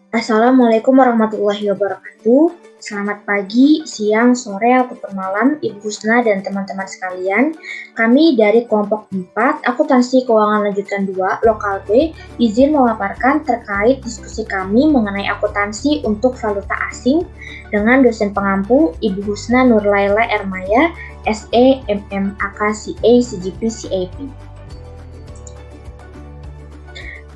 Assalamualaikum warahmatullahi wabarakatuh. Selamat pagi, siang, sore, ataupun malam, Ibu Husna dan teman-teman sekalian. Kami dari kelompok 4, Akuntansi Keuangan Lanjutan 2, Lokal B, izin memaparkan terkait diskusi kami mengenai akuntansi untuk valuta asing dengan dosen pengampu Ibu Husna Nurlaila Ermaya, SE, MMAK, CA, CGP, CAP.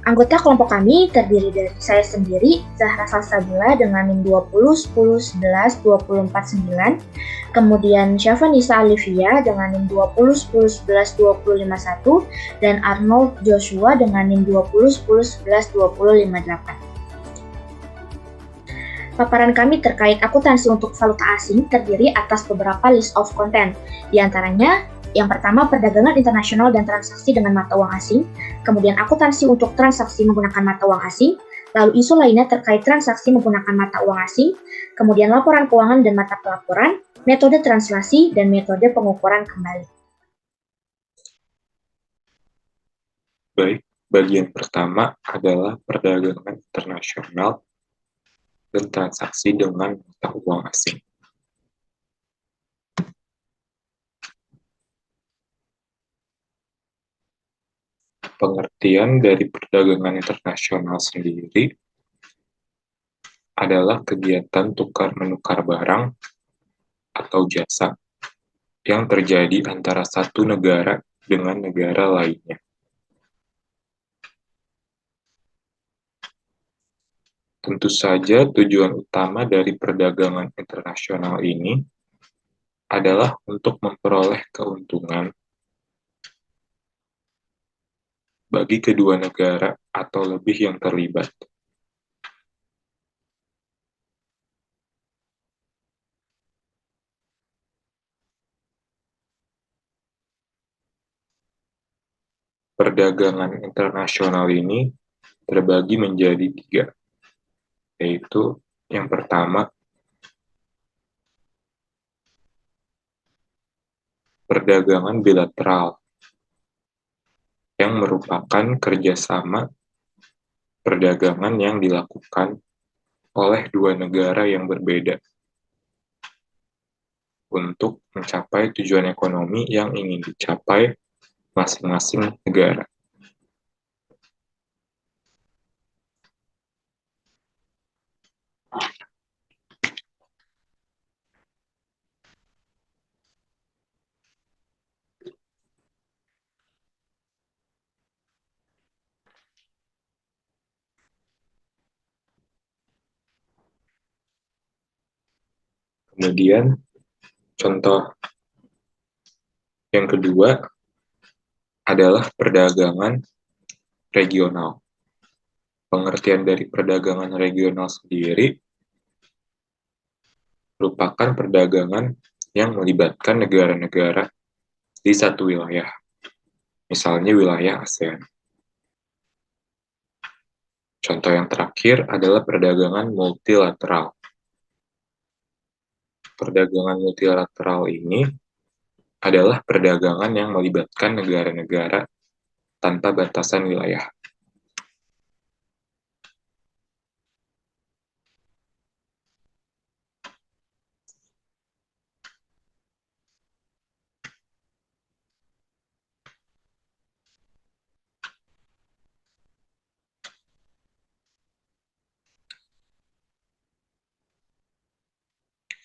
Anggota kelompok kami terdiri dari saya sendiri, Zahra Salsabila dengan NIM 20 10 11 24 9, kemudian Syafa Nisa Alivia dengan NIM 20 10 11 25 1, dan Arnold Joshua dengan NIM 20 10 11 20 58. Paparan kami terkait akuntansi untuk valuta asing terdiri atas beberapa list of content, di antaranya yang pertama, perdagangan internasional dan transaksi dengan mata uang asing, kemudian akuntansi untuk transaksi menggunakan mata uang asing, lalu isu lainnya terkait transaksi menggunakan mata uang asing, kemudian laporan keuangan dan mata pelaporan, metode translasi, dan metode pengukuran kembali. Baik, bagian pertama adalah perdagangan internasional dan transaksi dengan mata uang asing. Pengertian dari perdagangan internasional sendiri adalah kegiatan tukar-menukar barang atau jasa yang terjadi antara satu negara dengan negara lainnya. Tentu saja tujuan utama dari perdagangan internasional ini adalah untuk memperoleh keuntungan bagi kedua negara atau lebih yang terlibat. Perdagangan internasional ini terbagi menjadi 3, yaitu yang pertama, perdagangan bilateral, yang merupakan kerjasama perdagangan yang dilakukan oleh dua negara yang berbeda untuk mencapai tujuan ekonomi yang ingin dicapai masing-masing negara. Kemudian, contoh yang kedua adalah perdagangan regional. Pengertian dari perdagangan regional sendiri merupakan perdagangan yang melibatkan negara-negara di satu wilayah, misalnya wilayah ASEAN. Contoh yang terakhir adalah perdagangan multilateral. Perdagangan multilateral ini adalah perdagangan yang melibatkan negara-negara tanpa batasan wilayah.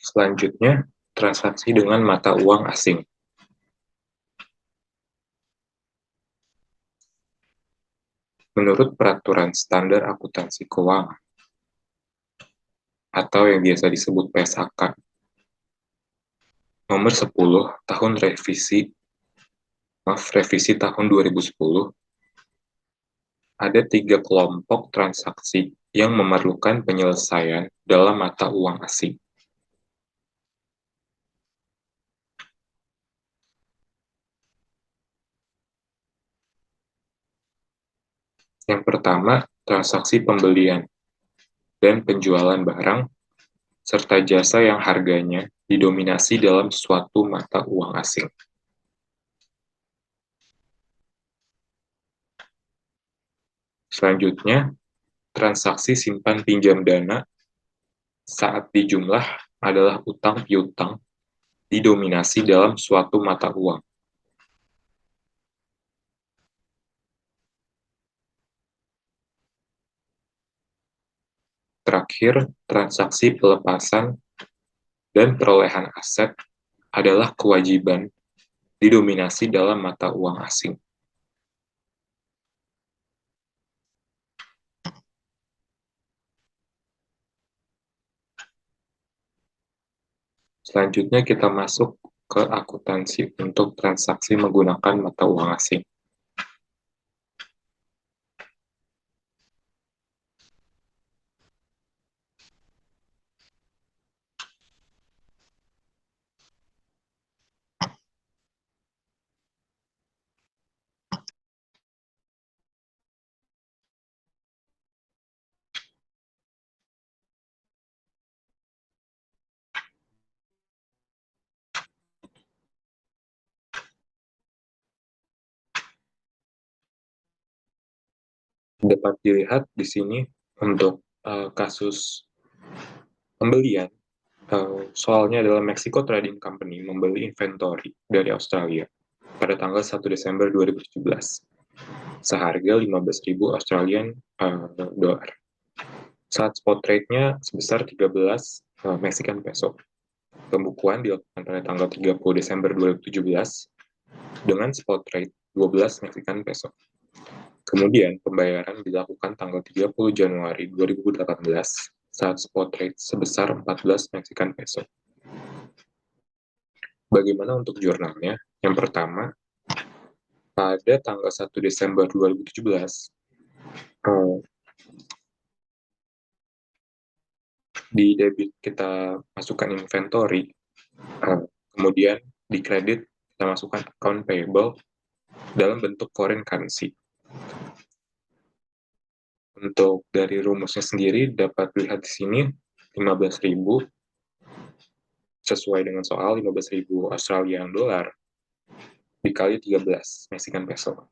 Selanjutnya, transaksi dengan mata uang asing. Menurut Peraturan Standar Akuntansi Keuangan, atau yang biasa disebut PSAK, nomor 10 tahun revisi tahun 2010, ada 3 kelompok transaksi yang memerlukan penyelesaian dalam mata uang asing. Yang pertama, transaksi pembelian dan penjualan barang serta jasa yang harganya didominasi dalam suatu mata uang asing. Selanjutnya, transaksi simpan pinjam dana saat dijumlah adalah utang piutang didominasi dalam suatu mata uang. Terakhir, transaksi pelepasan dan perolehan aset adalah kewajiban didominasi dalam mata uang asing. Selanjutnya kita masuk ke akuntansi untuk transaksi menggunakan mata uang asing. Dapat dilihat di sini untuk kasus pembelian, soalnya adalah Mexico Trading Company membeli inventory dari Australia pada tanggal 1 Desember 2017 seharga 15.000 Australian dollar. Saat spot rate-nya sebesar 13 Mexican peso. Pembukuan dilakukan pada tanggal 30 Desember 2017 dengan spot rate 12 Mexican peso. Kemudian pembayaran dilakukan tanggal 30 Januari 2018 saat spot rate sebesar 14 Mexican peso. Bagaimana untuk jurnalnya? Yang pertama, pada tanggal 1 Desember 2017, di debit kita masukkan inventory, kemudian di kredit kita masukkan account payable dalam bentuk foreign currency. Untuk dari rumusnya sendiri dapat dilihat di sini 15.000 sesuai dengan soal 15.000 Australian dollar dikali 13 Mexican peso.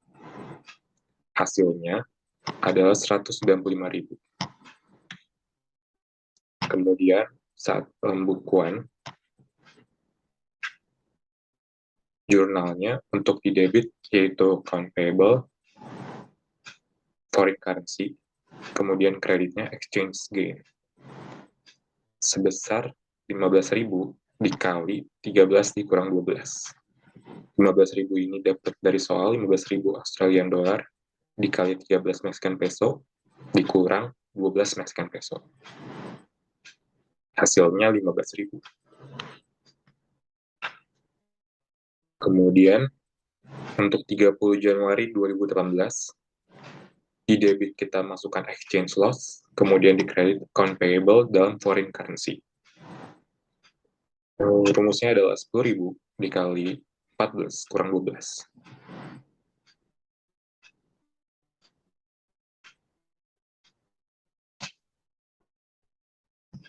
Hasilnya adalah 195.000. Kemudian saat pembukuan jurnalnya untuk di debit yaitu account payable, foreign currency, kemudian kreditnya exchange gain sebesar 15.000 dikali 13 dikurang 12. 15.000 ini dapat dari soal 15.000 Australian dollar dikali 13 Mexican peso dikurang 12 Mexican peso. Hasilnya 15.000. Kemudian untuk 30 Januari 2018 di debit kita masukkan exchange loss, kemudian di kredit account payable dalam foreign currency. Rumusnya adalah 10.000 dikali 14 kurang 12.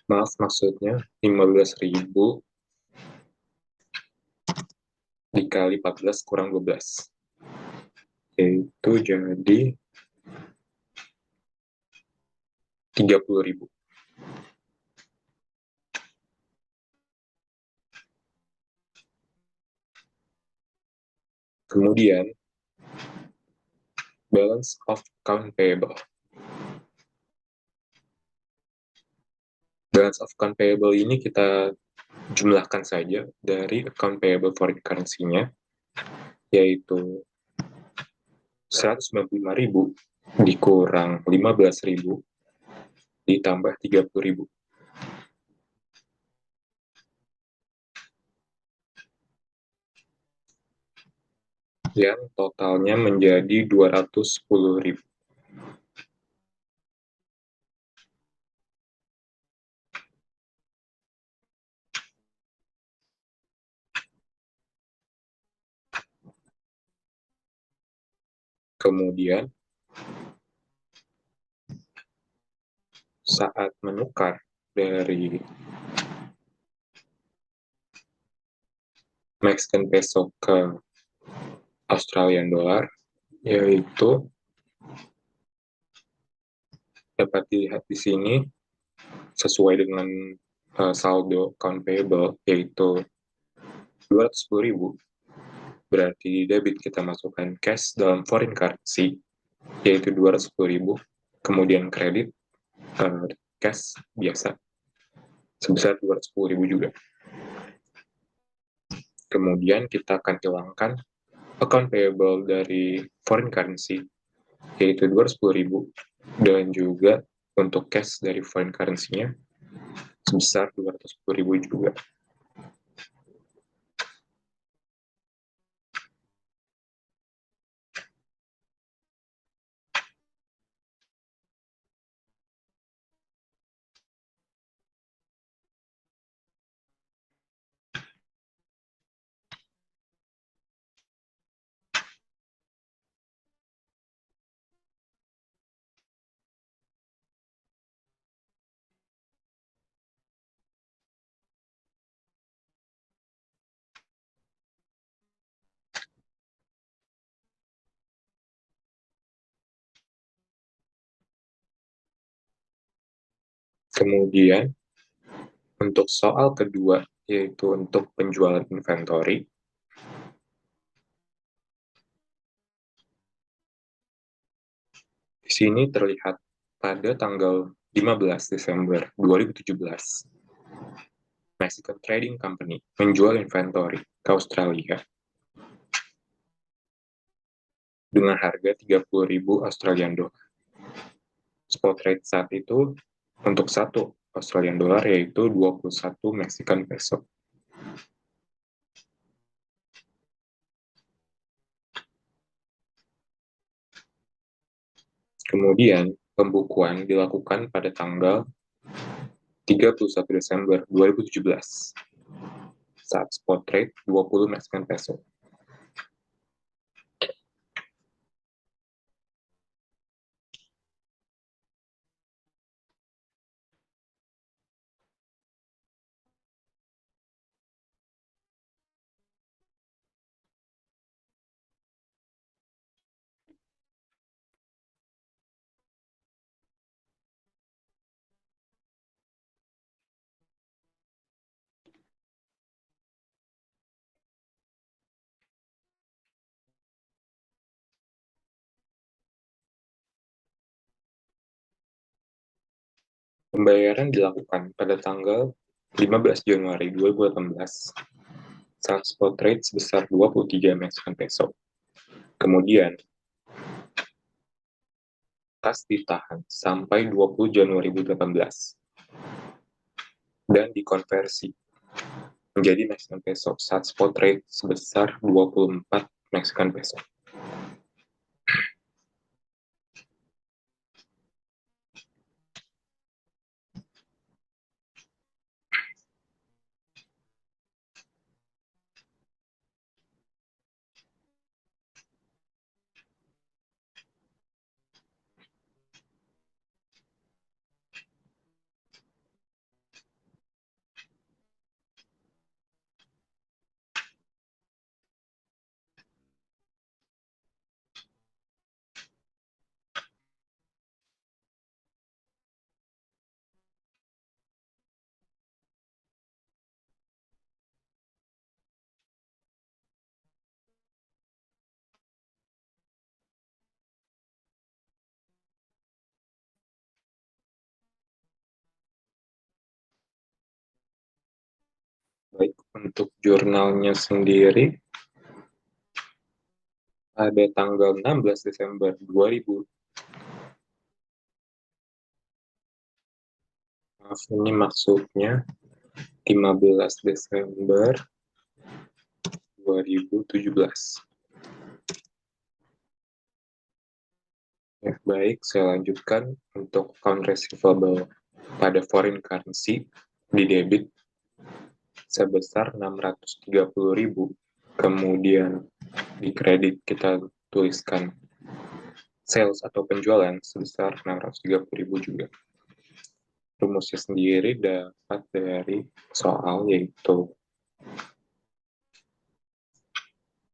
Maaf, maksudnya 15.000 dikali 14 kurang 12. Yaitu jadi 30.000. Kemudian, balance of account payable. Balance of account payable ini kita jumlahkan saja dari account payable foreign currency-nya, yaitu 195.000 dikurang 15.000 ditambah 30.000. Yang totalnya menjadi 210.000. Kemudian saat menukar dari Mexican peso ke Australian dollar, yaitu dapat dilihat di sini sesuai dengan saldo account payable, yaitu 210.000. Berarti di debit kita masukkan cash dalam foreign currency, yaitu 210.000, kemudian kredit cash biasa sebesar 210.000 juga. Kemudian kita akan hilangkan account payable dari foreign currency, yaitu 210.000, dan juga untuk cash dari foreign currency-nya sebesar 210.000 juga. Kemudian untuk soal kedua, yaitu untuk penjualan inventory, di sini terlihat pada tanggal 15 Desember 2017, Mexican Trading Company menjual inventory ke Australia dengan harga 30.000 Australian dollar. Spot rate saat itu untuk 1 Australian dollar yaitu 21 Mexican peso. Kemudian pembukuan dilakukan pada tanggal 31 Desember 2017 saat spot rate 20 Mexican peso. Pembayaran dilakukan pada tanggal 15 Januari 2018 saat spot rate sebesar 23 Mexican peso. Kemudian, kas ditahan sampai 20 Januari 2018 dan dikonversi menjadi Mexican peso saat spot rate sebesar 24 Mexican peso. Baik, untuk jurnalnya sendiri, pada tanggal 16 Desember 2000, maaf ini maksudnya 15 Desember 2017. Ya, baik, saya lanjutkan untuk account receivable pada foreign currency di debit sebesar 630.000. Kemudian di kredit kita tuliskan sales atau penjualan sebesar 630.000 juga. Rumusnya sendiri dapat dari soal, yaitu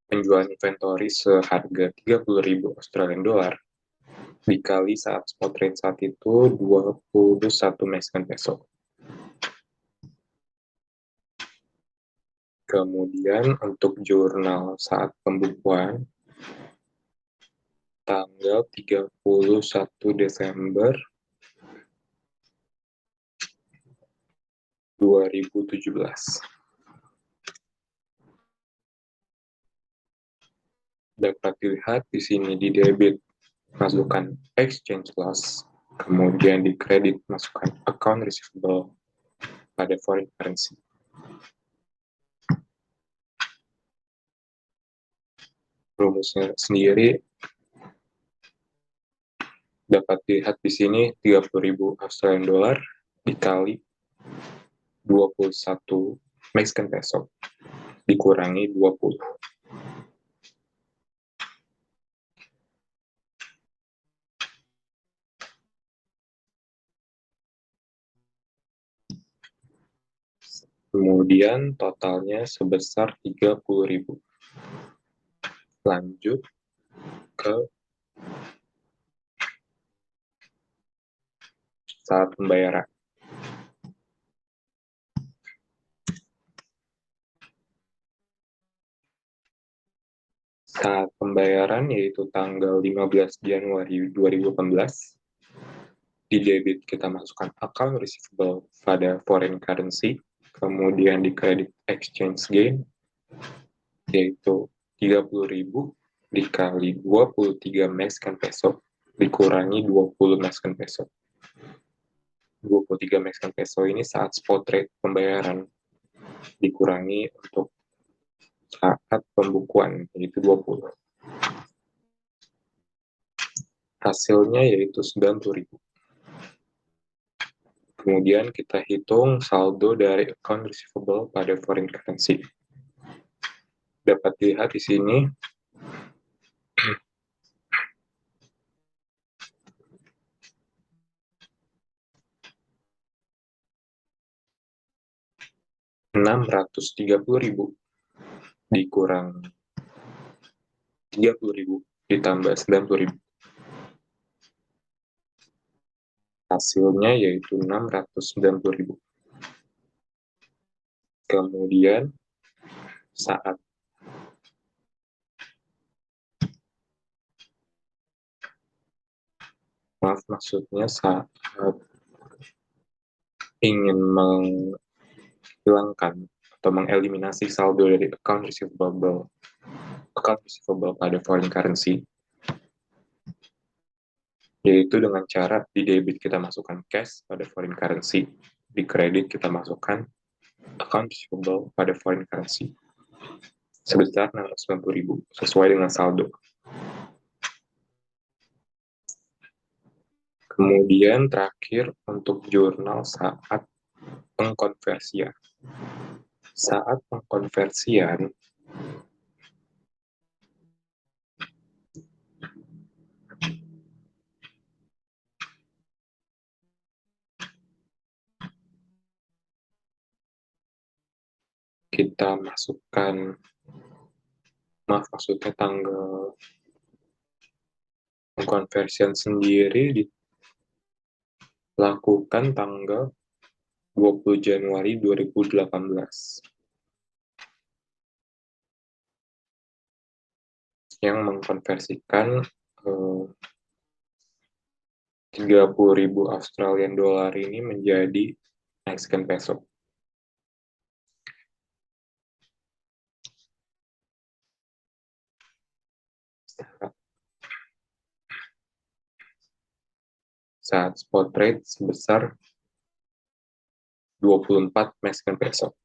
penjualan inventory seharga 30.000 Australian dollar dikali saat spot rate saat itu 21 Mexican peso. Kemudian untuk jurnal saat pembukuan tanggal 31 Desember 2017. Dapat dilihat di sini di debit masukkan exchange loss, kemudian di kredit masukkan account receivable pada foreign currency. Rumusnya sendiri dapat dilihat di sini 30.000 Australian dollar dikali 21 Mexican peso dikurangi 20. Kemudian totalnya sebesar 30.000. Lanjut ke saat pembayaran. Saat pembayaran yaitu tanggal 15 Januari 2018, di debit kita masukkan account receivable pada foreign currency, kemudian di credit exchange gain, yaitu 30.000 dikali 23 Mexican peso dikurangi 20 Mexican peso. 23 Mexican peso ini saat spot rate pembayaran dikurangi untuk saat pembukuan, yaitu 20. Hasilnya yaitu 90.000. Kemudian kita hitung saldo dari account receivable pada foreign currency. Dapat dilihat di sini $630.000 dikurang 30.000 ditambah 90.000. Hasilnya yaitu 690.000. Kemudian saat saat ingin menghilangkan atau mengeliminasi saldo dari account receivable pada foreign currency, yaitu dengan cara di debit kita masukkan cash pada foreign currency, di kredit kita masukkan account receivable pada foreign currency sebesar 690.000 sesuai dengan saldo. Kemudian terakhir untuk jurnal saat pengkonversian. Saat pengkonversian, kita masukkan, maksudnya tanggal pengkonversian sendiri dilakukan tanggal 20 Januari 2018 yang mengkonversikan 30.000 Australian dollar ini menjadi Mexican peso. Saat spot rate sebesar 24 Mexican peso.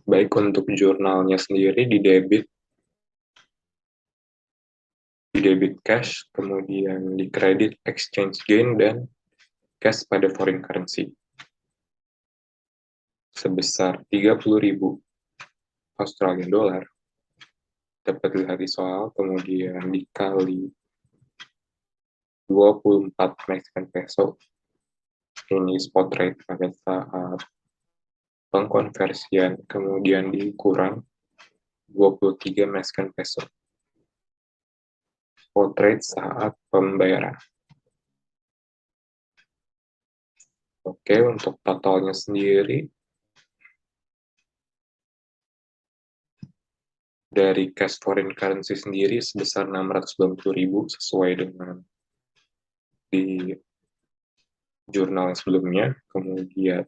Baik untuk jurnalnya sendiri di debit cash, kemudian di kredit exchange gain, dan cash pada foreign currency sebesar 30.000 Australian dollar dapat dilihat di soal, kemudian dikali 24 Mexican peso. Ini spot rate pada saat pengkonversian, kemudian dikurang 23 Mexican peso. Spot rate saat pembayaran. Oke, untuk totalnya sendiri, dari cash foreign currency sendiri sebesar 690.000 sesuai dengan di jurnal sebelumnya, kemudian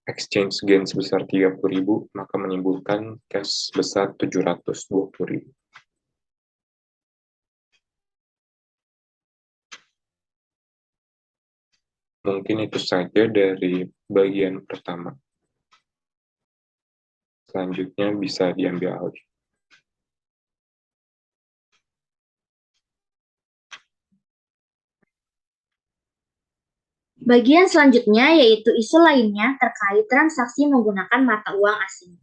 exchange gain sebesar 30.000, maka menimbulkan cash sebesar 720.000. Mungkin itu saja dari bagian pertama. Selanjutnya bisa diambil alih. Bagian selanjutnya yaitu isu lainnya terkait transaksi menggunakan mata uang asing.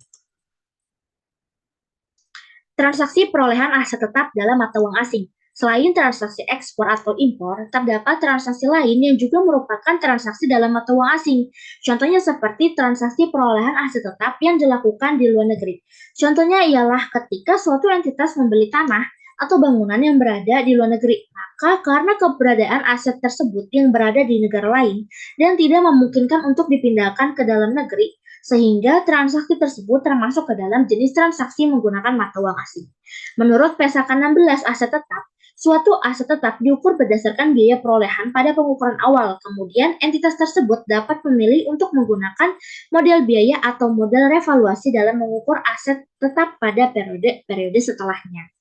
Transaksi perolehan aset tetap dalam mata uang asing. Selain transaksi ekspor atau impor, terdapat transaksi lain yang juga merupakan transaksi dalam mata uang asing. Contohnya seperti transaksi perolehan aset tetap yang dilakukan di luar negeri. Contohnya ialah ketika suatu entitas membeli tanah atau bangunan yang berada di luar negeri, maka karena keberadaan aset tersebut yang berada di negara lain dan tidak memungkinkan untuk dipindahkan ke dalam negeri, sehingga transaksi tersebut termasuk ke dalam jenis transaksi menggunakan mata uang asing. Menurut Pesakan 16 aset tetap, suatu aset tetap diukur berdasarkan biaya perolehan pada pengukuran awal, kemudian entitas tersebut dapat memilih untuk menggunakan model biaya atau model revaluasi dalam mengukur aset tetap pada periode setelahnya.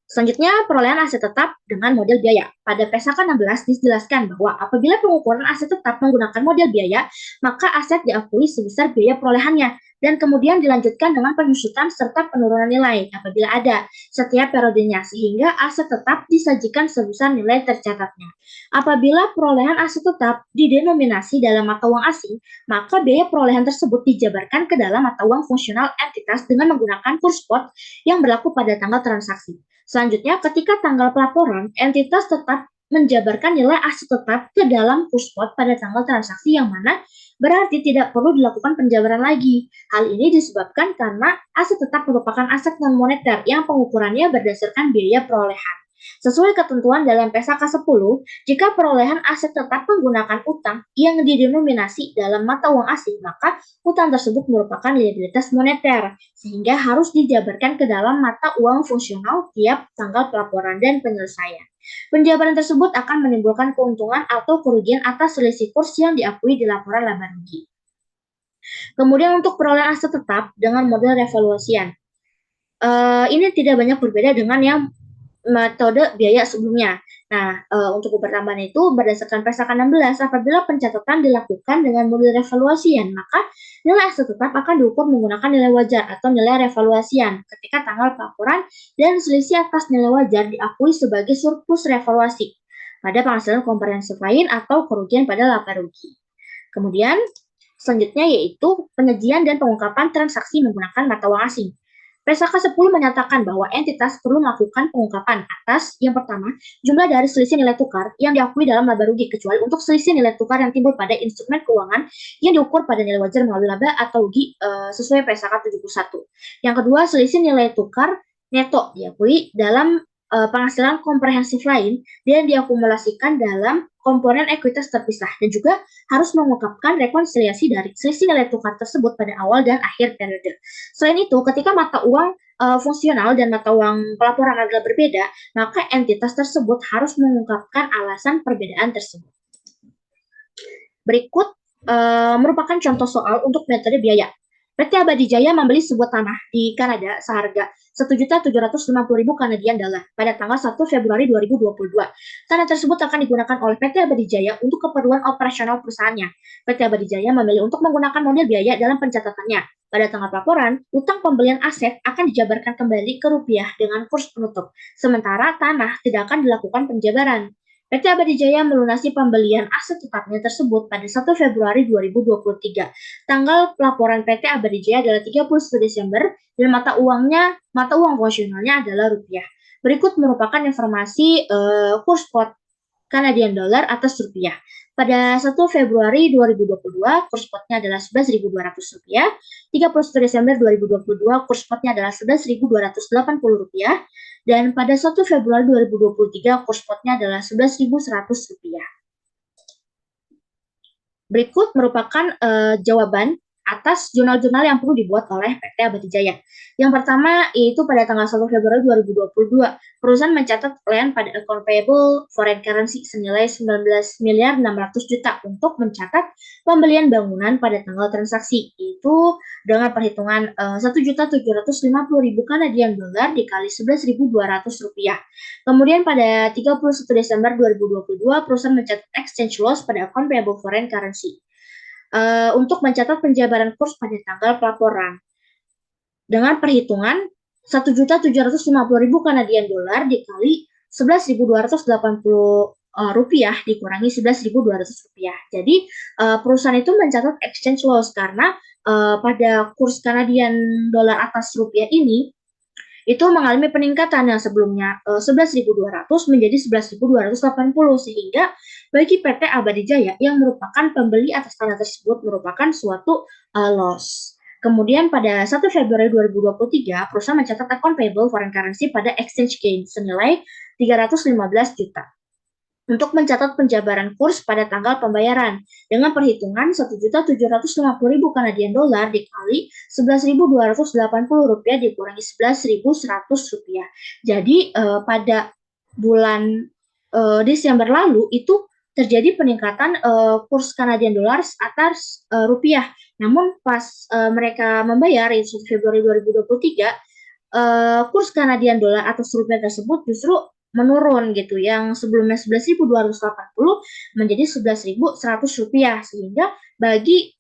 Selanjutnya, perolehan aset tetap dengan model biaya. Pada Pesakan 16 dijelaskan bahwa apabila pengukuran aset tetap menggunakan model biaya, maka aset diakui sebesar biaya perolehannya, dan kemudian dilanjutkan dengan penyusutan serta penurunan nilai apabila ada setiap periodenya, sehingga aset tetap disajikan sebesar nilai tercatatnya. Apabila perolehan aset tetap didenominasi dalam mata uang asing, maka biaya perolehan tersebut dijabarkan ke dalam mata uang fungsional entitas dengan menggunakan kurs spot yang berlaku pada tanggal transaksi. Selanjutnya, ketika tanggal pelaporan, entitas tetap menjabarkan nilai aset tetap ke dalam kurs spot pada tanggal transaksi yang mana berarti tidak perlu dilakukan penjabaran lagi. Hal ini disebabkan karena aset tetap merupakan aset non-moneter yang pengukurannya berdasarkan biaya perolehan. Sesuai ketentuan dalam Pesaka 10, jika perolehan aset tetap menggunakan utang yang didenominasi dalam mata uang asing, maka utang tersebut merupakan liabilitas moneter, sehingga harus dijabarkan ke dalam mata uang fungsional tiap tanggal pelaporan dan penyelesaian. Penjabaran tersebut akan menimbulkan keuntungan atau kerugian atas selisih kurs yang diakui di laporan laba rugi. Kemudian untuk perolehan aset tetap dengan model revaluasian. Ini tidak banyak berbeda dengan yang metode biaya sebelumnya. Nah, untuk tambahan itu berdasarkan Pesakan 16, apabila pencatatan dilakukan dengan model revaluasian, maka nilai aset tetap akan diukur menggunakan nilai wajar atau nilai revaluasian ketika tanggal pelaporan dan selisih atas nilai wajar diakui sebagai surplus revaluasi pada penghasilan komprehensif lain atau kerugian pada laba rugi. Kemudian, selanjutnya yaitu penyajian dan pengungkapan transaksi menggunakan mata uang asing. Pesaka 10 menyatakan bahwa entitas perlu melakukan pengungkapan atas, yang pertama, jumlah dari selisih nilai tukar yang diakui dalam laba rugi, kecuali untuk selisih nilai tukar yang timbul pada instrumen keuangan yang diukur pada nilai wajar melalui laba atau rugi sesuai Pesaka 71. Yang kedua, selisih nilai tukar neto diakui dalam penghasilan komprehensif lain dan diakumulasikan dalam komponen ekuitas terpisah, dan juga harus mengungkapkan rekonsiliasi dari selisih nilai tukar tersebut pada awal dan akhir periode. Selain itu, ketika mata uang fungsional dan mata uang pelaporan adalah berbeda, maka entitas tersebut harus mengungkapkan alasan perbedaan tersebut. Berikut merupakan contoh soal untuk metode biaya. PT Abadi Jaya membeli sebuah tanah di Kanada seharga 1.750.000 Kanadian dolar pada tanggal 1 Februari 2022. Tanah tersebut akan digunakan oleh PT Abadi Jaya untuk keperluan operasional perusahaannya. PT Abadi Jaya memilih untuk menggunakan model biaya dalam pencatatannya. Pada tanggal pelaporan, utang pembelian aset akan dijabarkan kembali ke rupiah dengan kurs penutup, sementara tanah tidak akan dilakukan penjabaran. PT Abadi Jaya melunasi pembelian aset tetapnya tersebut pada 1 Februari 2023. Tanggal pelaporan PT Abadi Jaya adalah 31 Desember dan mata uang konvensionalnya adalah rupiah. Berikut merupakan informasi kurs spot Kanadian dollar atas rupiah. Pada 1 Februari 2022, kurs spotnya adalah Rp11.200. 31 Desember 2022, kurs spotnya adalah Rp11.280. Dan pada 1 Februari 2023, kurs spotnya adalah Rp11.100. Berikut merupakan jawaban atas jurnal-jurnal yang perlu dibuat oleh PT Abadi Jaya. Yang pertama yaitu pada tanggal 1 Februari 2022, perusahaan mencatat land pada account payable foreign currency senilai 19 miliar 600 juta untuk mencatat pembelian bangunan pada tanggal transaksi, yaitu dengan perhitungan 1.750.000 Kanadian dolar dikali 11.200 rupiah. Kemudian pada 31 Desember 2022, perusahaan mencatat exchange loss pada account payable foreign currency untuk mencatat penjabaran kurs pada tanggal pelaporan dengan perhitungan 1.750.000 Kanadian dolar dikali 11.280 rupiah dikurangi 11.200 rupiah. Jadi perusahaan itu mencatat exchange loss karena pada kurs Kanadian dolar atas rupiah ini itu mengalami peningkatan yang sebelumnya 11.200 menjadi 11.280 sehingga bagi PT Abadi Jaya yang merupakan pembeli atas tanah tersebut merupakan suatu loss. Kemudian pada 1 Februari 2023, perusahaan mencatat account payable foreign currency pada exchange gain senilai 315 juta untuk mencatat penjabaran kurs pada tanggal pembayaran dengan perhitungan 1.750.000 Kanadian dolar dikali 11.280 rupiah dikurangi 11.100 rupiah. Jadi pada bulan Desember lalu itu terjadi peningkatan kurs Kanadian dolar atas rupiah. Namun pas mereka membayar di 1 Februari 2023, kurs Kanadian dolar atas rupiah tersebut justru menurun gitu, yang sebelumnya 11.280 menjadi 11.100 rupiah, sehingga bagi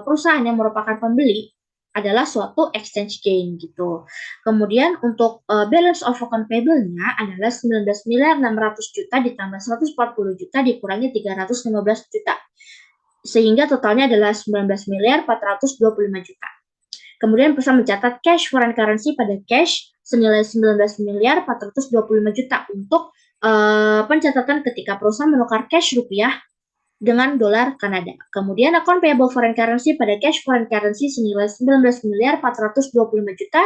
perusahaan yang merupakan pembeli adalah suatu exchange gain gitu. Kemudian untuk balance of account payable-nya adalah 19 miliar 600 juta ditambah 140 juta dikurangi 315 juta. Sehingga totalnya adalah 19 miliar 425 juta. Kemudian perusahaan mencatat cash foreign currency pada cash senilai 19 miliar 425 juta untuk pencatatan ketika perusahaan menukar cash rupiah dengan dolar Kanada. Kemudian account payable foreign currency pada cash foreign currency senilai 19 miliar 425 juta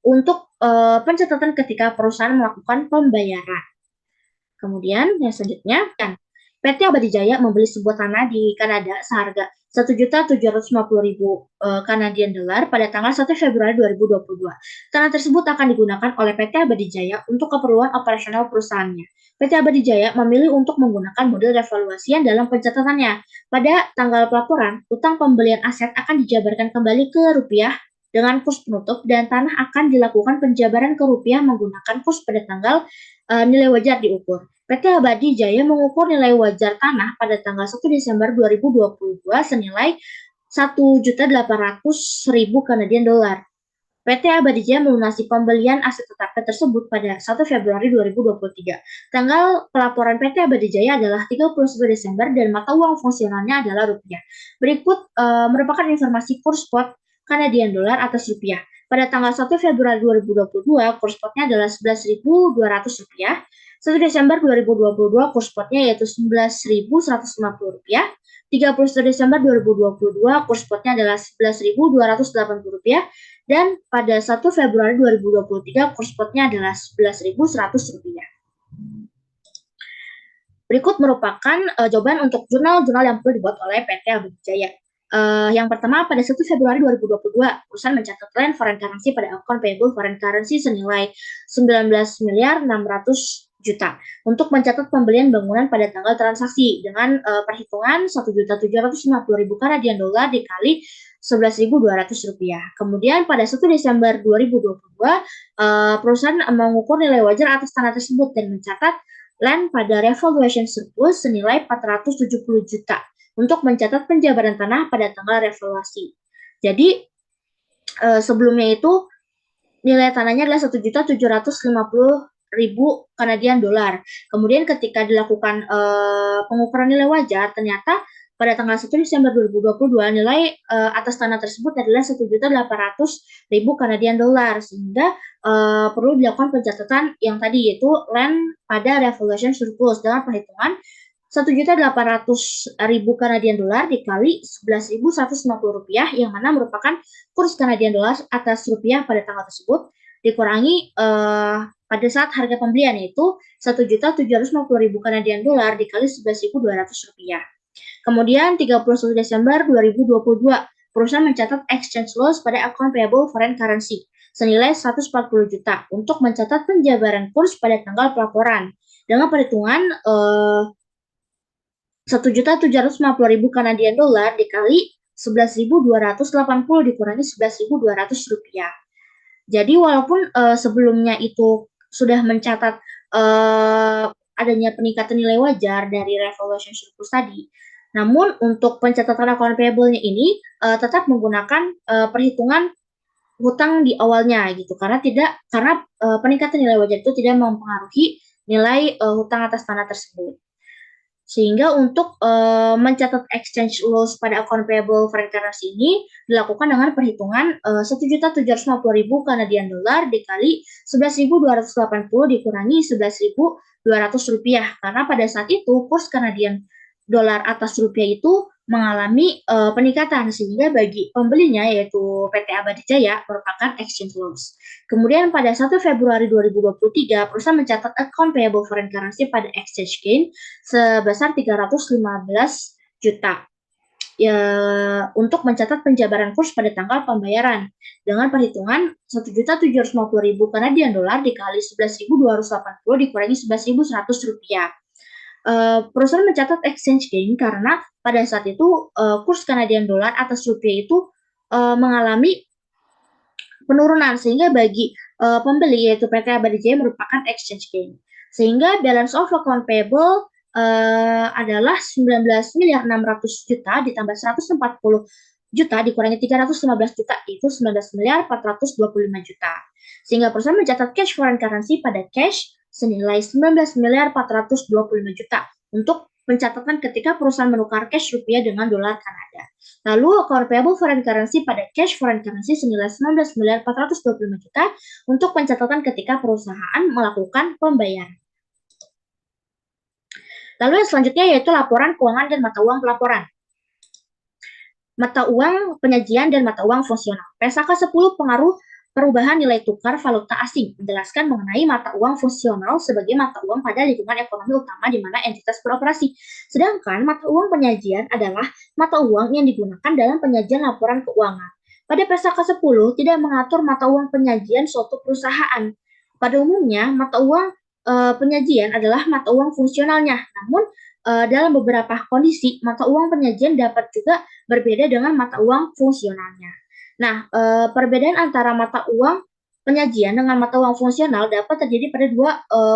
untuk pencatatan ketika perusahaan melakukan pembayaran. Kemudian yang selanjutnya, PT Abadi Jaya membeli sebuah tanah di Kanada seharga 1.750.000 Kanadian dolar pada tanggal 1 Februari 2022. Tanah tersebut akan digunakan oleh PT Abadi Jaya untuk keperluan operasional perusahaannya. PT Abadi Jaya memilih untuk menggunakan model revaluasian dalam pencatatannya. Pada tanggal pelaporan, utang pembelian aset akan dijabarkan kembali ke rupiah dengan kurs penutup dan tanah akan dilakukan penjabaran ke rupiah menggunakan kurs pada tanggal nilai wajar diukur. PT Abadi Jaya mengukur nilai wajar tanah pada tanggal 1 Desember 2022 senilai 1.800.000 Kanadian dolar. PT Abadi Jaya melunasi pembelian aset tetapnya tersebut pada 1 Februari 2023. Tanggal pelaporan PT Abadi Jaya adalah 31 Desember dan mata uang fungsionalnya adalah rupiah. Berikut merupakan informasi kurs spot Kanadian dolar atas rupiah. Pada tanggal 1 Februari 2022, kurs spotnya adalah 11.200 rupiah. 1 Desember 2022, kurs spotnya yaitu 11.150 rupiah. 31 Desember 2022, kurs spotnya adalah 11.280 rupiah. Dan pada 1 Februari 2023, kurs spotnya adalah 11.100 rupiah. Berikut merupakan jawaban untuk jurnal-jurnal yang perlu dibuat oleh PT Abadi Jaya. Yang pertama, pada 1 Februari 2022, perusahaan mencatat land foreign currency pada account payable foreign currency senilai 19 miliar 600 juta untuk mencatat pembelian bangunan pada tanggal transaksi dengan perhitungan 1.750.000 Kanadian dolar dikali 11.200 rupiah. Kemudian pada 1 Desember 2022, perusahaan mengukur nilai wajar atas tanah tersebut dan mencatat land pada revaluation surplus senilai 470 juta untuk mencatat penjabaran tanah pada tanggal revaluasi. Jadi sebelumnya itu nilai tanahnya adalah 1.750.000 Kanadian dolar. Kemudian ketika dilakukan pengukuran nilai wajar, ternyata pada tanggal 1 Desember 2022 nilai atas tanah tersebut adalah 1.800.000 Kanadian dolar, sehingga perlu dilakukan pencatatan yang tadi, yaitu land pada revaluation surplus dengan perhitungan 1.800.000 Kanadian dolar dikali 11.150 rupiah, yang mana merupakan kurs Kanadian dolar atas rupiah pada tanggal tersebut, dikurangi pada saat harga pembelian, yaitu 1.750.000 Kanadian dolar dikali 11.200 rupiah. Kemudian 31 Desember 2022, perusahaan mencatat exchange loss pada account payable foreign currency senilai 140 juta untuk mencatat penjabaran kurs pada tanggal pelaporan dengan perhitungan 1.750.000 Kanadian dolar dikali 11.280 dikurangi 11.200 rupiah. Jadi walaupun sebelumnya itu sudah mencatat adanya peningkatan nilai wajar dari revaluation surplus tadi, namun untuk pencatatan account payable-nya ini tetap menggunakan perhitungan hutang di awalnya gitu, karena peningkatan nilai wajar itu tidak mempengaruhi nilai hutang atas tanah tersebut. Sehingga untuk mencatat exchange loss pada account payable foreign currency ini dilakukan dengan perhitungan 1.750.000 Kanadian dolar dikali 11.280 dikurangi 11.200 rupiah, karena pada saat itu kurs Kanadian dolar atas rupiah itu mengalami peningkatan, sehingga bagi pembelinya yaitu PT Abadi Jaya merupakan exchange loss. Kemudian pada 1 Februari 2023, perusahaan mencatat account payable foreign currency pada exchange gain sebesar 315 juta ya, untuk mencatat penjabaran kurs pada tanggal pembayaran dengan perhitungan 1.750.000 Kanadian dolar dikali 11.280 dikurangi 11.100 rupiah. Perusahaan mencatat exchange gain karena pada saat itu kurs Kanadian dolar atas rupiah itu mengalami penurunan, sehingga bagi pembeli yaitu PT Abadi Jaya merupakan exchange gain. Sehingga balance of account payable adalah 19.600 juta ditambah 140 juta dikurangi 315 juta, itu 19.425 juta. Sehingga perusahaan mencatat cash foreign currency pada cash senilai 19.425 juta untuk pencatatan ketika perusahaan menukar cash rupiah dengan dolar Kanada. Lalu account payable foreign currency pada cash foreign currency senilai 19.425 juta untuk pencatatan ketika perusahaan melakukan pembayaran. Lalu yang selanjutnya yaitu laporan keuangan dan mata uang pelaporan. Mata uang penyajian dan mata uang fungsional. PSAK 10 pengaruh perubahan nilai tukar valuta asing menjelaskan mengenai mata uang fungsional sebagai mata uang pada lingkungan ekonomi utama di mana entitas beroperasi. Sedangkan mata uang penyajian adalah mata uang yang digunakan dalam penyajian laporan keuangan. Pada PSAK 10 tidak mengatur mata uang penyajian suatu perusahaan. Pada umumnya, mata uang penyajian adalah mata uang fungsionalnya. Namun, dalam beberapa kondisi, mata uang penyajian dapat juga berbeda dengan mata uang fungsionalnya. Nah, perbedaan antara mata uang penyajian dengan mata uang fungsional dapat terjadi pada dua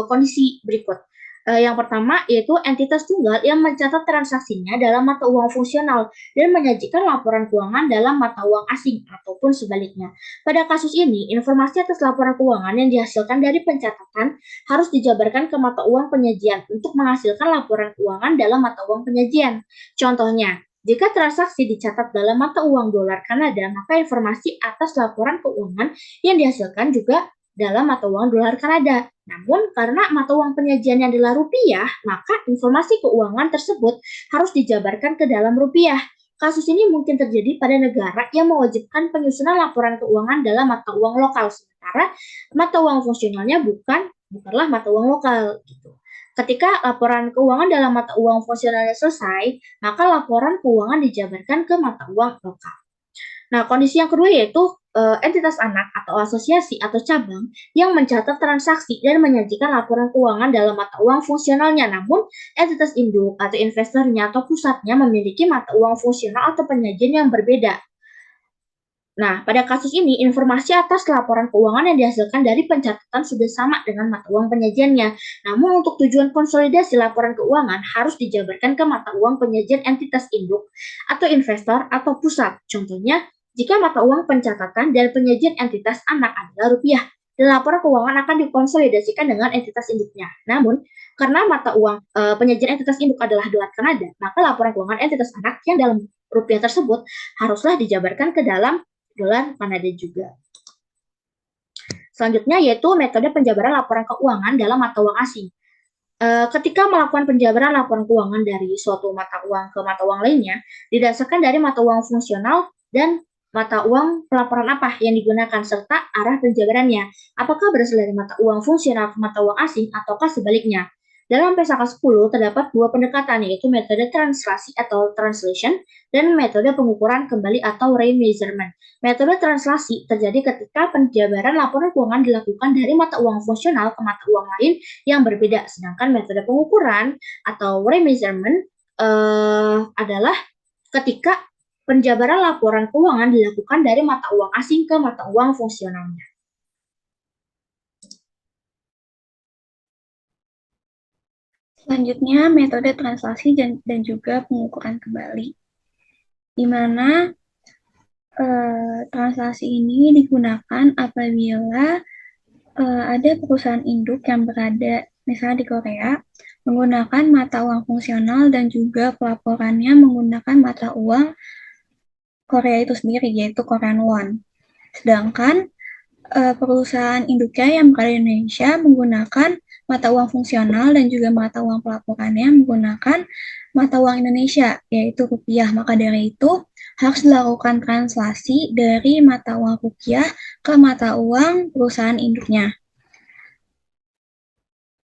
kondisi berikut. Yang pertama yaitu entitas tunggal yang mencatat transaksinya dalam mata uang fungsional dan menyajikan laporan keuangan dalam mata uang asing ataupun sebaliknya. Pada kasus ini, informasi atas laporan keuangan yang dihasilkan dari pencatatan harus dijabarkan ke mata uang penyajian untuk menghasilkan laporan keuangan dalam mata uang penyajian. Contohnya, jika transaksi dicatat dalam mata uang dolar Kanada, maka informasi atas laporan keuangan yang dihasilkan juga dalam mata uang dolar Kanada. Namun, karena mata uang penyajian yang adalah rupiah, maka informasi keuangan tersebut harus dijabarkan ke dalam rupiah. Kasus ini mungkin terjadi pada negara yang mewajibkan penyusunan laporan keuangan dalam mata uang lokal, sementara mata uang fungsionalnya bukanlah mata uang lokal. Gitu. Ketika laporan keuangan dalam mata uang fungsionalnya selesai, maka laporan keuangan dijabarkan ke mata uang lokal. Nah, kondisi yang kedua yaitu entitas anak atau asosiasi atau cabang yang mencatat transaksi dan menyajikan laporan keuangan dalam mata uang fungsionalnya, namun entitas induk atau investornya atau pusatnya memiliki mata uang fungsional atau penyajian yang berbeda. Nah, pada kasus ini, informasi atas laporan keuangan yang dihasilkan dari pencatatan sudah sama dengan mata uang penyajiannya. Namun, untuk tujuan konsolidasi laporan keuangan harus dijabarkan ke mata uang penyajian entitas induk atau investor atau pusat. Contohnya, jika mata uang pencatatan dan penyajian entitas anak adalah rupiah, dan laporan keuangan akan dikonsolidasikan dengan entitas induknya. Namun, karena mata uang penyajian entitas induk adalah dolar Kanada, maka laporan keuangan entitas anak yang dalam rupiah tersebut haruslah dijabarkan ke dalam dolar Kanada juga. Selanjutnya yaitu metode penjabaran laporan keuangan dalam mata uang asing. Ketika melakukan penjabaran laporan keuangan dari suatu mata uang ke mata uang lainnya, didasarkan dari mata uang fungsional dan mata uang pelaporan apa yang digunakan serta arah penjabarannya. Apakah berasal dari mata uang fungsional ke mata uang asing ataukah sebaliknya? Dalam PSAK 10 terdapat dua pendekatan yaitu metode translasi atau translation dan metode pengukuran kembali atau remeasurement. Metode translasi terjadi ketika penjabaran laporan keuangan dilakukan dari mata uang fungsional ke mata uang lain yang berbeda. Sedangkan metode pengukuran atau remeasurement adalah ketika penjabaran laporan keuangan dilakukan dari mata uang asing ke mata uang fungsionalnya. Selanjutnya, metode translasi dan juga pengukuran kembali, di mana translasi ini digunakan apabila ada perusahaan induk yang berada misalnya di Korea menggunakan mata uang fungsional dan juga pelaporannya menggunakan mata uang Korea itu sendiri, yaitu Korean Won. Sedangkan perusahaan induknya yang berada di Indonesia menggunakan mata uang fungsional dan juga mata uang pelaporannya menggunakan mata uang Indonesia, yaitu rupiah. Maka dari itu harus dilakukan translasi dari mata uang rupiah ke mata uang perusahaan induknya.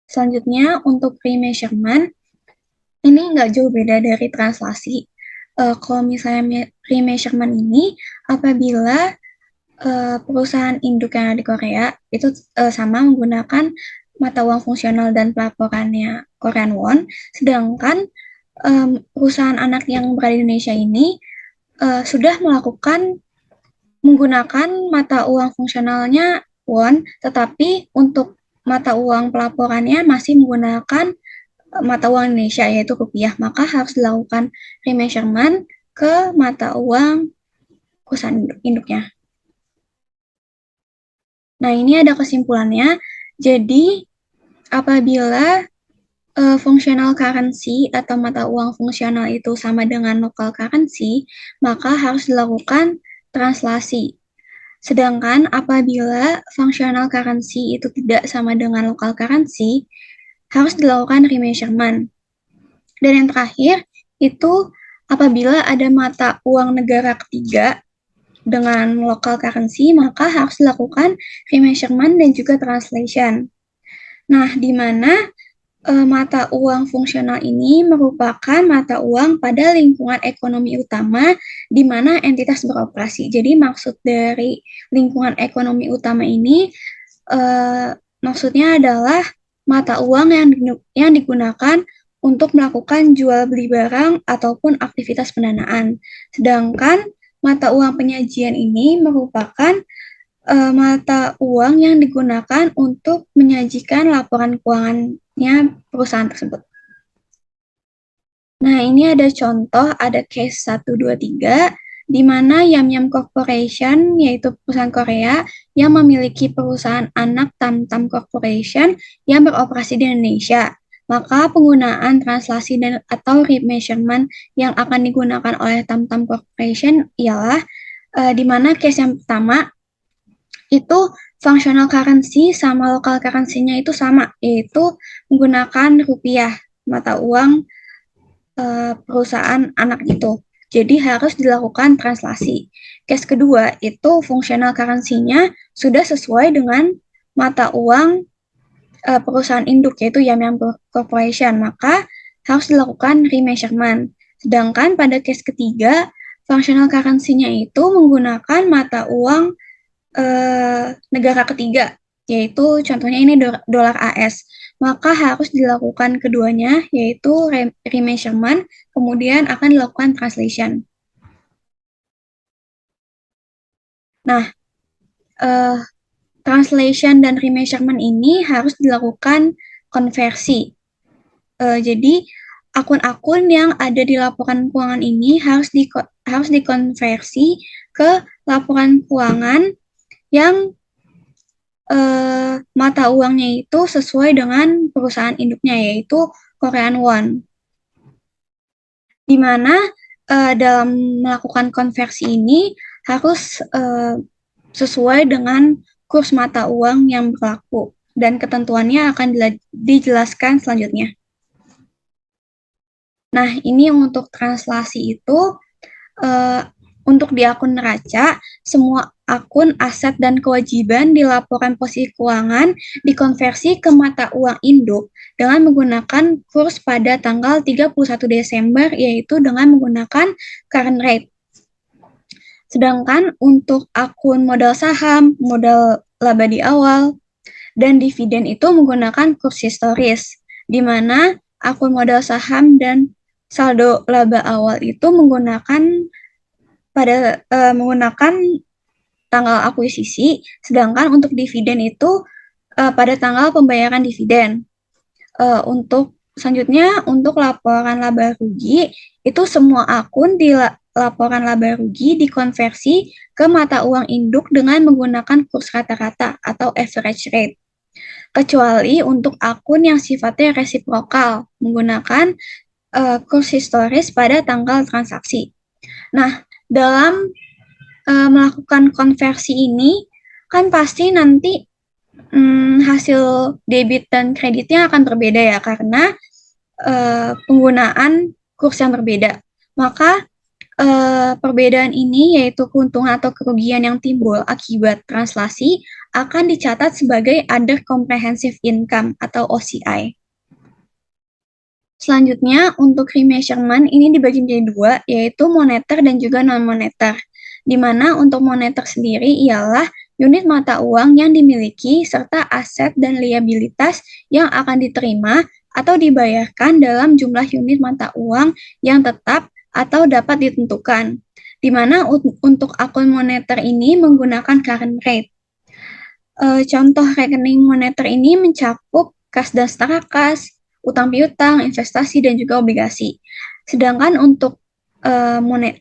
Selanjutnya, untuk remeasurement, ini nggak jauh beda dari translasi. Kalau misalnya remeasurement ini, apabila perusahaan induk yang ada di Korea itu sama menggunakan mata uang fungsional dan pelaporannya Korean Won, sedangkan perusahaan anak yang berada di Indonesia ini sudah menggunakan mata uang fungsionalnya won, tetapi untuk mata uang pelaporannya masih menggunakan mata uang Indonesia yaitu rupiah, maka harus dilakukan remeasurement ke mata uang perusahaan induknya. Nah, ini ada kesimpulannya. Jadi, apabila functional currency atau mata uang fungsional itu sama dengan local currency, maka harus dilakukan translasi. Sedangkan apabila functional currency itu tidak sama dengan local currency, harus dilakukan remeasurement. Dan yang terakhir, itu apabila ada mata uang negara ketiga dengan local currency, maka harus dilakukan remeasurement dan juga translation. Nah, di mana mata uang fungsional ini merupakan mata uang pada lingkungan ekonomi utama di mana entitas beroperasi. Jadi maksud dari lingkungan ekonomi utama ini maksudnya adalah mata uang yang digunakan untuk melakukan jual beli barang ataupun aktivitas pendanaan. Sedangkan mata uang penyajian ini merupakan mata uang yang digunakan untuk menyajikan laporan keuangannya perusahaan tersebut. Nah, ini ada contoh, ada case 1, 2, 3, di mana Yum Yum Corporation, yaitu perusahaan Korea, yang memiliki perusahaan anak Tamtam Corporation yang beroperasi di Indonesia. Maka penggunaan translasi dan atau remeasurement yang akan digunakan oleh Tamtam Corporation ialah di mana case yang pertama itu functional currency sama local currency-nya itu sama, yaitu menggunakan rupiah, mata uang perusahaan anak itu. Jadi harus dilakukan translasi. Case kedua itu functional currency-nya sudah sesuai dengan mata uang perusahaan induk yaitu Yum Yum Corporation, maka harus dilakukan remeasurement. Sedangkan pada case ketiga, functional currency-nya itu menggunakan mata uang negara ketiga, yaitu contohnya ini dolar AS. Maka harus dilakukan keduanya, yaitu remeasurement, kemudian akan dilakukan translation. Nah, translation dan remeasurement ini harus dilakukan konversi. Jadi, akun-akun yang ada di laporan keuangan ini harus dikonversi ke laporan keuangan yang mata uangnya itu sesuai dengan perusahaan induknya, yaitu Korean Won. Di mana dalam melakukan konversi ini harus sesuai dengan kurs mata uang yang berlaku, dan ketentuannya akan dijelaskan selanjutnya. Nah, ini untuk translasi itu, untuk di akun neraca, semua akun aset dan kewajiban di laporan posisi keuangan dikonversi ke mata uang induk dengan menggunakan kurs pada tanggal 31 Desember, yaitu dengan menggunakan current rate. Sedangkan untuk akun modal saham, modal laba di awal, dan dividen itu menggunakan kurs historis, di mana akun modal saham dan saldo laba awal itu menggunakan tanggal akuisisi, sedangkan untuk dividen itu pada tanggal pembayaran dividen. Untuk selanjutnya, untuk laporan laba rugi, itu semua akun di laporan laba rugi dikonversi ke mata uang induk dengan menggunakan kurs rata-rata atau average rate. Kecuali untuk akun yang sifatnya resiprokal, menggunakan kurs historis pada tanggal transaksi. Nah, dalam melakukan konversi ini, kan pasti nanti hasil debit dan kreditnya akan berbeda ya, karena penggunaan kurs yang berbeda. Maka perbedaan ini, yaitu keuntungan atau kerugian yang timbul akibat translasi, akan dicatat sebagai Other Comprehensive Income atau OCI. Selanjutnya, untuk remeasurement ini dibagi menjadi dua, yaitu moneter dan juga non-moneter. Di mana untuk moneter sendiri ialah unit mata uang yang dimiliki serta aset dan liabilitas yang akan diterima atau dibayarkan dalam jumlah unit mata uang yang tetap atau dapat ditentukan. Di mana untuk akun moneter ini menggunakan current rate. Contoh rekening moneter ini mencakup kas dan setara kas, utang piutang, investasi, dan juga obligasi. Sedangkan untuk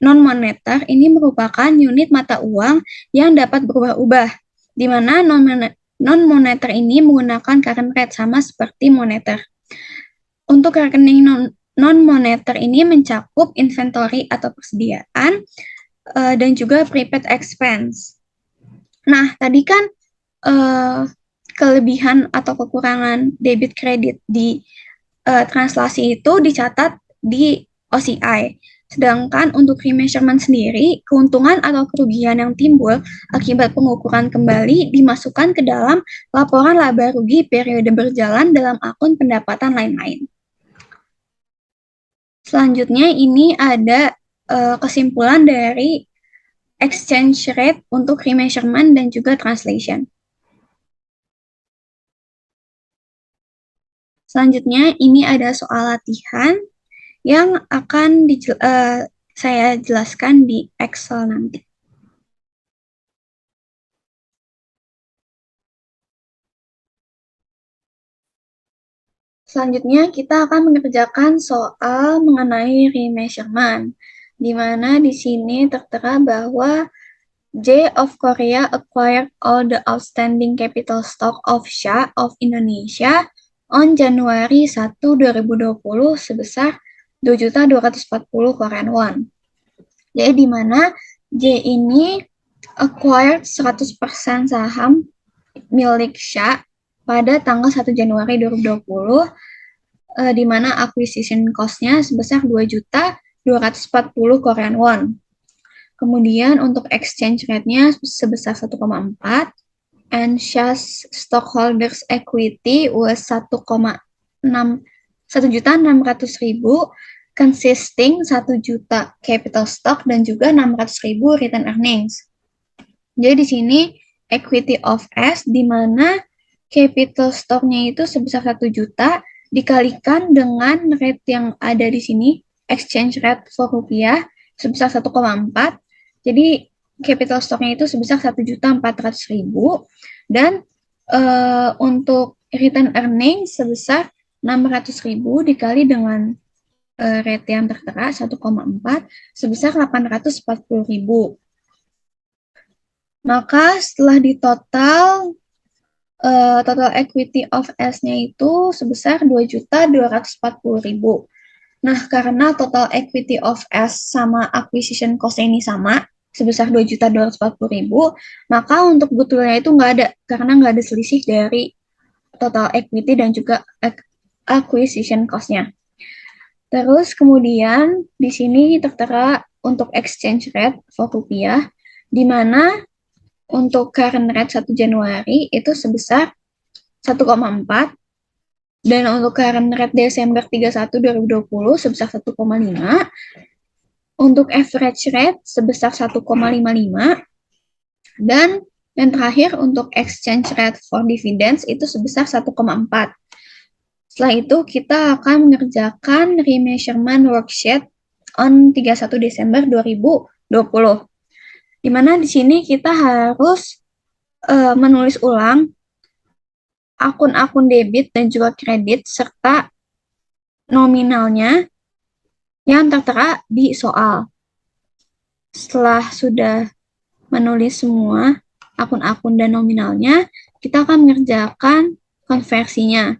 non-moneter ini merupakan unit mata uang yang dapat berubah-ubah, di mana non-moneter ini menggunakan current rate sama seperti moneter. Untuk rekening non-moneter ini mencakup inventory atau persediaan dan juga prepaid expense. Nah, tadi kan kelebihan atau kekurangan debit kredit di translasi itu dicatat di OCI. Sedangkan untuk remeasurement sendiri, keuntungan atau kerugian yang timbul akibat pengukuran kembali dimasukkan ke dalam laporan laba rugi periode berjalan dalam akun pendapatan lain-lain. Selanjutnya ini ada kesimpulan dari exchange rate untuk remeasurement dan juga translation. Selanjutnya ini ada soal latihan yang akan saya jelaskan di Excel nanti. Selanjutnya kita akan mengerjakan soal mengenai remeasurement, di mana di sini tertera bahwa J of Korea acquired all the outstanding capital stock of SHA of Indonesia on Januari 1, 2020 sebesar 2.240 Korean won. Jadi di mana J ini acquired 100% saham milik SHA pada tanggal 1 Januari 2020, di mana acquisition cost-nya sebesar 2.240 Korean won. Kemudian untuk exchange rate-nya sebesar 1,4, and SHA's stockholders equity was 1.600.000, consisting 1 juta capital stock dan juga 600.000 return earnings. Jadi di sini equity of S, di mana capital stock-nya itu sebesar 1 juta dikalikan dengan rate yang ada di sini, exchange rate for rupiah sebesar 1,4. Jadi capital stock-nya itu sebesar 1.400.000 dan untuk return earnings sebesar 600.000 dikali dengan rate yang tertera 1,4 sebesar 840.000. Maka setelah ditotal total equity of S-nya itu sebesar 2.240.000. Nah, karena total equity of S sama acquisition cost ini sama, sebesar 2.240.000, maka untuk goodwill-nya itu nggak ada, karena nggak ada selisih dari total equity dan juga acquisition cost-nya. Terus kemudian di sini tertera untuk exchange rate for rupiah, di mana untuk current rate 1 Januari itu sebesar 1,4, dan untuk current rate Desember 31 2020 sebesar 1,5, untuk average rate sebesar 1,55, dan yang terakhir untuk exchange rate for dividends itu sebesar 1,4. Setelah itu kita akan mengerjakan remeasurement worksheet on 31 Desember 2020. Di mana di sini kita harus menulis ulang akun-akun debit dan juga kredit serta nominalnya yang tertera di soal. Setelah sudah menulis semua akun-akun dan nominalnya, kita akan mengerjakan konversinya.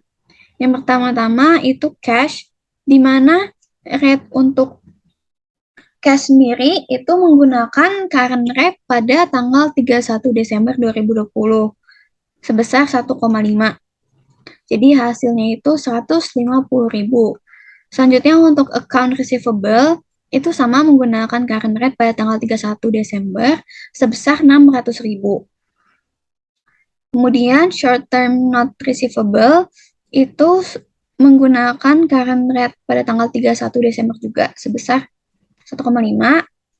Yang pertama-tama itu cash, di mana rate untuk cash sendiri itu menggunakan current rate pada tanggal 31 Desember 2020 sebesar 1,5. Jadi hasilnya itu 150.000. Selanjutnya untuk account receivable itu sama menggunakan current rate pada tanggal 31 Desember sebesar 600.000. Kemudian short term note receivable itu menggunakan current rate pada tanggal 31 Desember juga sebesar 1,5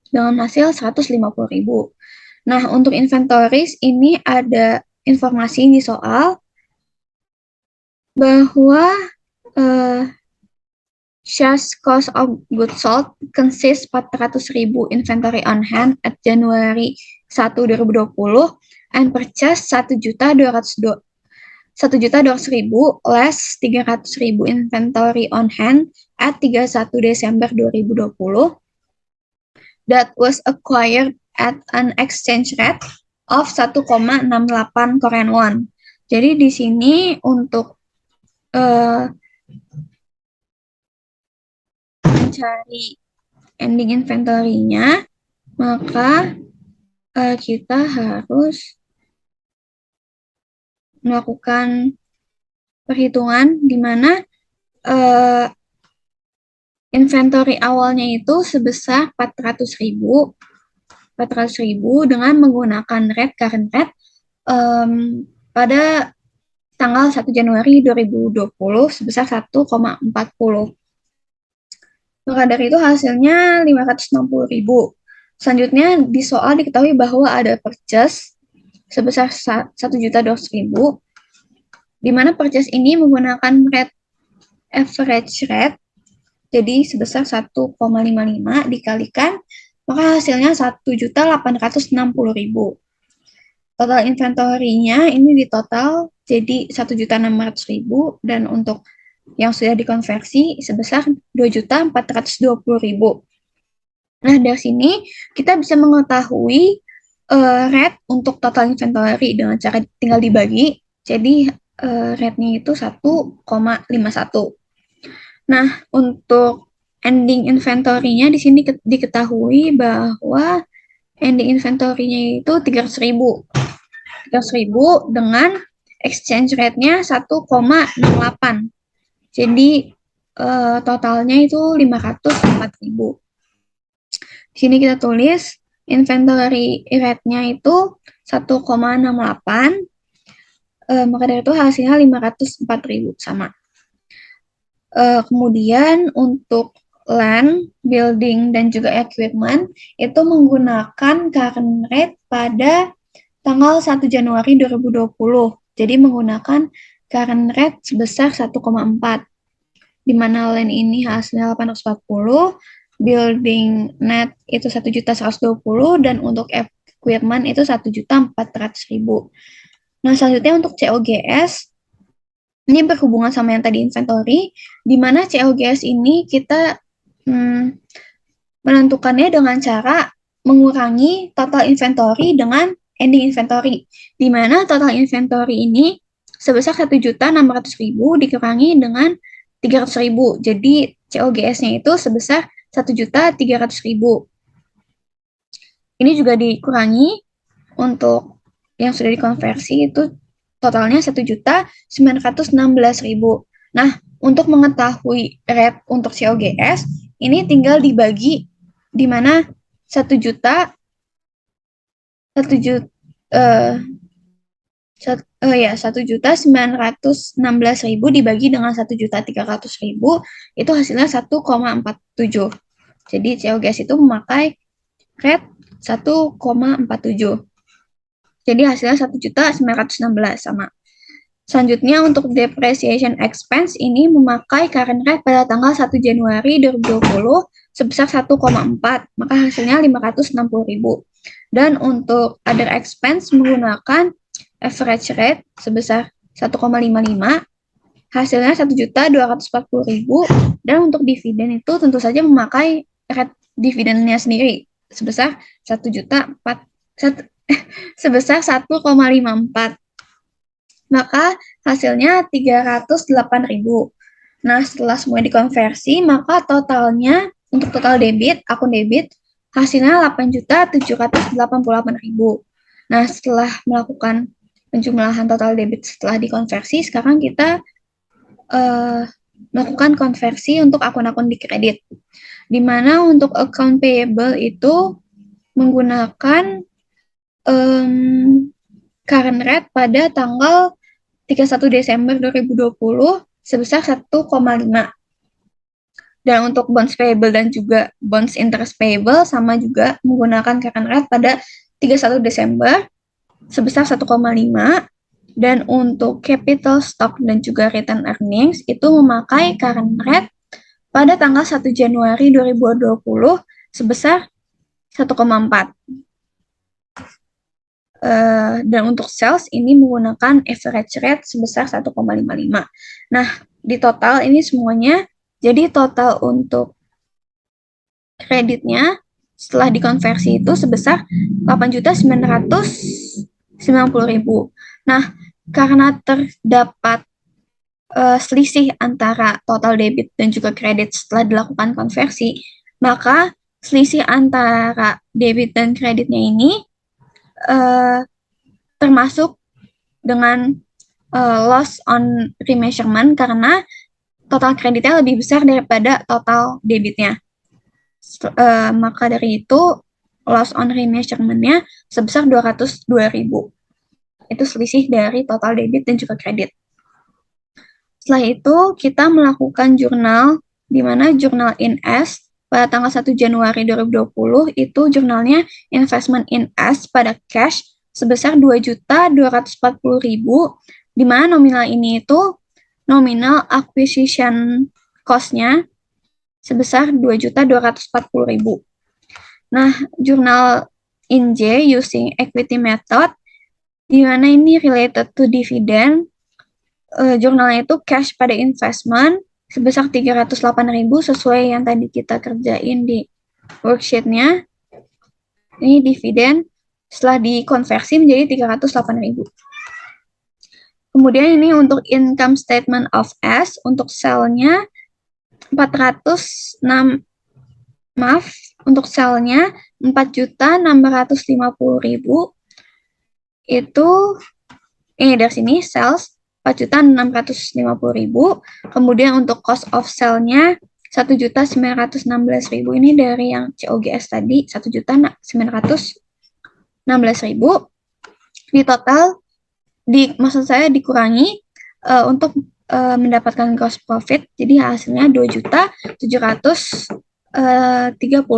dengan hasil 150.000. Nah, untuk inventories ini ada informasi di soal bahwa sales cost of goods sold consists 400.000 inventory on hand at Januari 1, 2020 and purchase 1.200.000 less 300.000 inventory on hand at 31 Desember 2020 that was acquired at an exchange rate of 1,68 Korean won. Jadi di sini untuk mencari ending inventory-nya, maka kita harus melakukan perhitungan di mana inventory awalnya itu sebesar 400.000 dengan menggunakan rate current rate pada tanggal 1 Januari 2020 sebesar 1,40. Maka dari itu hasilnya 560.000. Selanjutnya di soal diketahui bahwa ada purchase sebesar 1.200.000, di mana purchase ini menggunakan rate average rate, jadi sebesar 1,55 dikalikan, maka hasilnya 1.860.000. Total inventory-nya ini di total jadi 1.600.000, dan untuk yang sudah dikonversi sebesar 2.420.000. Nah, dari sini kita bisa mengetahui rate untuk total inventory dengan cara tinggal dibagi. Jadi rate-nya itu 1,51. Nah, untuk ending inventory-nya di sini diketahui bahwa ending inventory-nya itu 300.000 dengan exchange rate-nya 1,68. Jadi totalnya itu 504.000. Di sini kita tulis inventory rate-nya itu 1,68. Maka dari itu hasilnya 504.000 sama. Kemudian untuk land, building, dan juga equipment itu menggunakan current rate pada tanggal 1 Januari 2020. Jadi menggunakan current rate sebesar 1,4. Di mana land ini hasilnya 840, building net itu 1.120, dan untuk equipment itu 1.400.000. Nah, selanjutnya untuk COGS, ini berhubungan sama yang tadi inventory, di mana COGS ini kita menentukannya dengan cara mengurangi total inventory dengan ending inventory, di mana total inventory ini sebesar 1.600.000 dikurangi dengan 300.000. Jadi COGS-nya itu sebesar 1.300.000. Ini juga dikurangi untuk yang sudah dikonversi itu totalnya 1.916.000. Nah, untuk mengetahui rate untuk COGS, ini tinggal dibagi di mana 1 juta 1.916.000 dibagi dengan 1.300.000 itu hasilnya 1,47. Jadi COGS itu memakai rate 1,47. Jadi hasilnya 1.916.000 sama. Selanjutnya untuk depreciation expense ini memakai current rate pada tanggal 1 Januari 2020 sebesar 1,4, maka hasilnya 560.000. Dan untuk other expense menggunakan average rate sebesar 1,55, hasilnya 1.240.000. Dan untuk dividen itu tentu saja memakai rate dividennya sendiri sebesar 1.54, maka hasilnya 308.000. Nah, setelah semua dikonversi, maka totalnya untuk total debit, akun debit, hasilnya 8.788.000. Nah, setelah melakukan penjumlahan total debit setelah dikonversi, sekarang kita melakukan konversi untuk akun-akun di kredit. Di mana untuk account payable itu menggunakan current rate pada tanggal 31 Desember 2020 sebesar 1,5. Dan untuk bonds payable dan juga bonds interest payable sama juga menggunakan current rate pada 31 Desember sebesar 1,5. Dan untuk capital stock dan juga return earnings itu memakai current rate pada tanggal 1 Januari 2020 sebesar 1,4. Dan untuk sales ini menggunakan average rate sebesar 1,55. Nah, di total ini semuanya, jadi total untuk kreditnya setelah dikonversi itu sebesar 8.990.000. Nah, karena terdapat selisih antara total debit dan juga kredit setelah dilakukan konversi, maka selisih antara debit dan kreditnya ini termasuk dengan loss on remeasurement karena total kreditnya lebih besar daripada total debitnya. Maka dari itu loss on remeasurement-nya sebesar 202.000. Itu selisih dari total debit dan juga kredit. Setelah itu kita melakukan jurnal di mana jurnal in S pada tanggal 1 Januari 2020 itu jurnalnya investment in S pada cash sebesar 2.240.000, di mana nominal ini itu nominal acquisition cost-nya sebesar 2.240.000. Nah, jurnal in J using equity method, di mana ini related to dividend, jurnalnya itu cash pada investment sebesar 308.000 sesuai yang tadi kita kerjain di worksheet-nya. Ini dividen setelah dikonversi menjadi 308.000. Kemudian ini untuk income statement of S, untuk sel-nya 4.650.000 itu ini dari sini sales 4.650.000. Kemudian untuk cost of sale-nya 1.916.000 ini dari yang COGS tadi 1.916.000. Di total maksud saya dikurangi untuk mendapatkan gross profit, jadi hasilnya 2.734.000.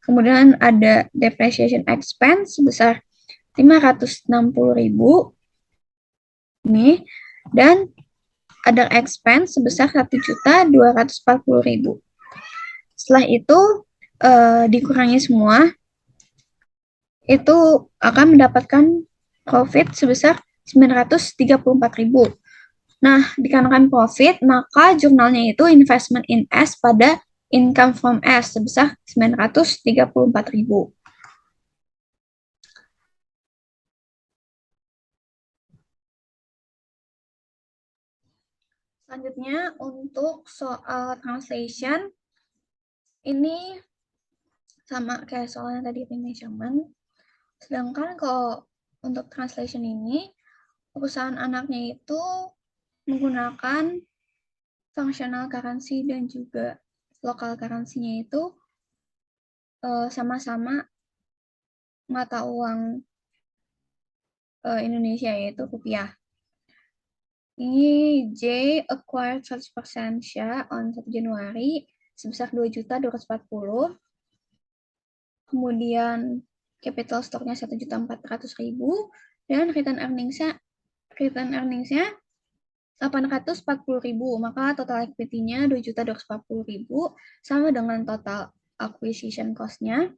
Kemudian ada depreciation expense sebesar 560.000 ini, dan other expense sebesar 1.240.000. Setelah itu dikurangi semua, itu akan mendapatkan profit sebesar 934.000. Nah, dikarenakan profit, maka jurnalnya itu investment in S pada income from S sebesar 934.000. Selanjutnya untuk soal translation, ini sama kayak soalnya tadi measurement. Sedangkan kalau untuk translation ini, perusahaan anaknya itu menggunakan functional currency dan juga local currency-nya itu sama-sama mata uang Indonesia, yaitu rupiah. Ini J acquired 100% share on 1 Januari sebesar 2.240. Kemudian capital stock-nya 1.400.000 dan return earnings-nya 840.000, maka total equity-nya 2.240.000 sama dengan total acquisition cost-nya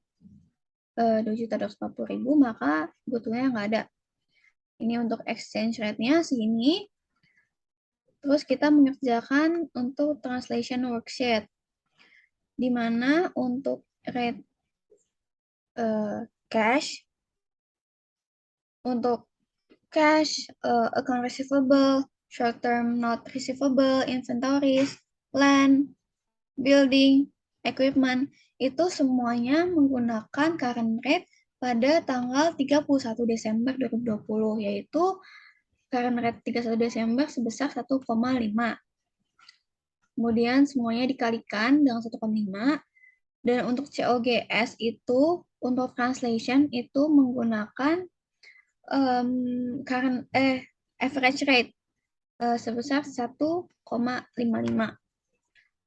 2.240.000, maka butuhnya nggak ada. Ini untuk exchange rate-nya segini. Terus kita mengerjakan untuk translation worksheet, di mana untuk rate cash, untuk cash, account receivable, short-term note receivable, inventories, land, building, equipment, itu semuanya menggunakan current rate pada tanggal 31 Desember 2020, yaitu current rate 31 Desember sebesar 1,5. Kemudian semuanya dikalikan dengan 1,5. Dan untuk COGS itu, untuk translation itu menggunakan average rate sebesar 1,55.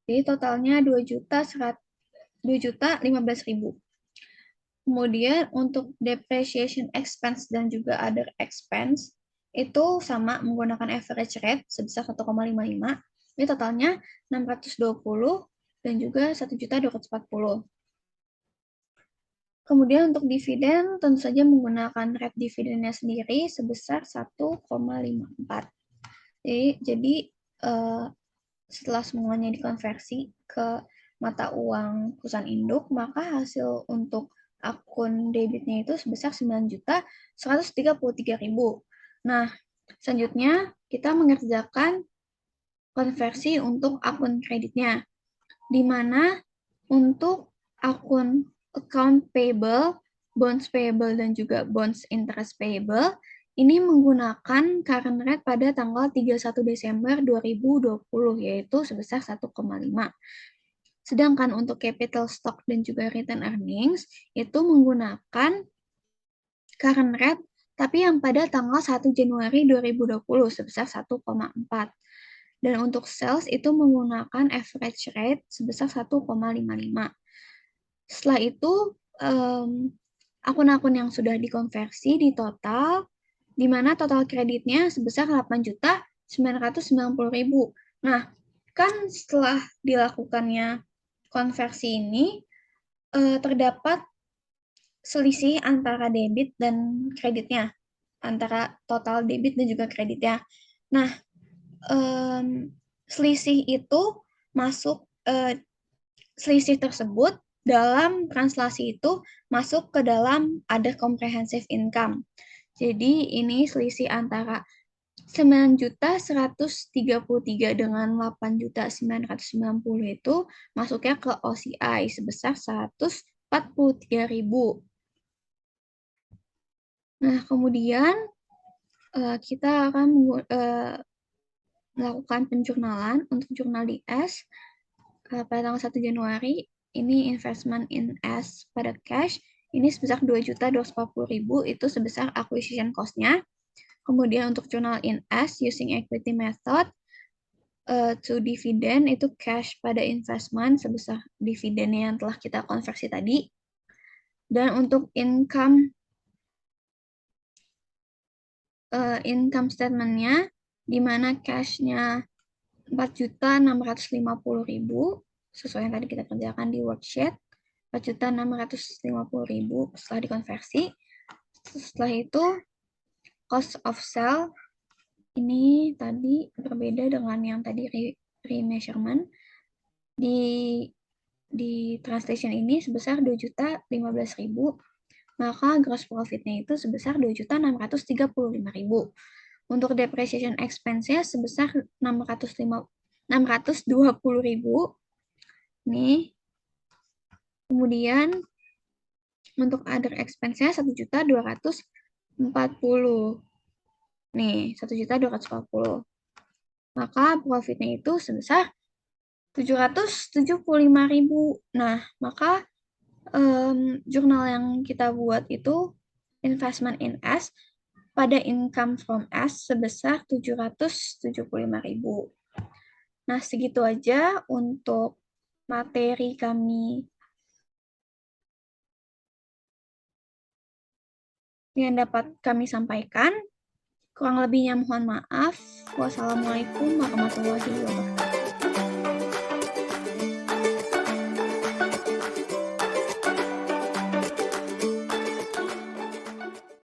Jadi totalnya 2.015.000. Kemudian untuk depreciation expense dan juga other expense itu sama menggunakan average rate sebesar 1,55. Ini totalnya 620 dan juga 1.240. Kemudian untuk dividen tentu saja menggunakan rate dividennya sendiri sebesar 1,54. Jadi setelah semuanya dikonversi ke mata uang perusahaan induk, maka hasil untuk akun debitnya itu sebesar 9.133.000. Nah, selanjutnya kita mengerjakan konversi untuk akun kreditnya, di mana untuk akun account payable, bonds payable, dan juga bonds interest payable, ini menggunakan current rate pada tanggal 31 Desember 2020, yaitu sebesar 1,5. Sedangkan untuk capital stock dan juga return earnings, itu menggunakan current rate, tapi yang pada tanggal 1 Januari 2020 sebesar 1,4. Dan untuk sales itu menggunakan average rate sebesar 1,55. Setelah itu, akun-akun yang sudah dikonversi di total, di mana total kreditnya sebesar 8.990.000. Nah, kan setelah dilakukannya konversi ini, terdapat selisih antara debit dan kreditnya, antara total debit dan juga kreditnya. Nah, selisih itu masuk, selisih tersebut dalam translasi itu masuk ke dalam other comprehensive income. Jadi ini selisih antara 9.133 dengan 8.990 itu masuknya ke OCI sebesar 143.000. Nah, kemudian kita akan melakukan penjurnalan untuk jurnal di S pada tanggal 1 Januari. Ini investment in S pada cash, ini sebesar 2.240.000, itu sebesar acquisition cost-nya. Kemudian untuk jurnal in S using equity method to dividend, itu cash pada investment sebesar dividennya yang telah kita konversi tadi. Dan untuk income statement-nya, di mana cash-nya 4.650.000, sesuai yang tadi kita kerjakan di worksheet, 4.650.000 setelah dikonversi. Setelah itu, cost of sale, ini tadi berbeda dengan yang tadi remeasurement. Di translation ini sebesar 2.015.000, maka gross profit-nya itu sebesar 2.635.000. Untuk depreciation expense-nya sebesar 620.000. Nih. Kemudian untuk other expense-nya 1.240.000. Nih, 1.240.000. Maka profitnya itu sebesar 775.000. Nah, maka jurnal yang kita buat itu investment in S pada income from S sebesar 775.000. Nah, segitu aja untuk materi kami yang dapat kami sampaikan. Kurang lebihnya mohon maaf. Wassalamualaikum warahmatullahi wabarakatuh.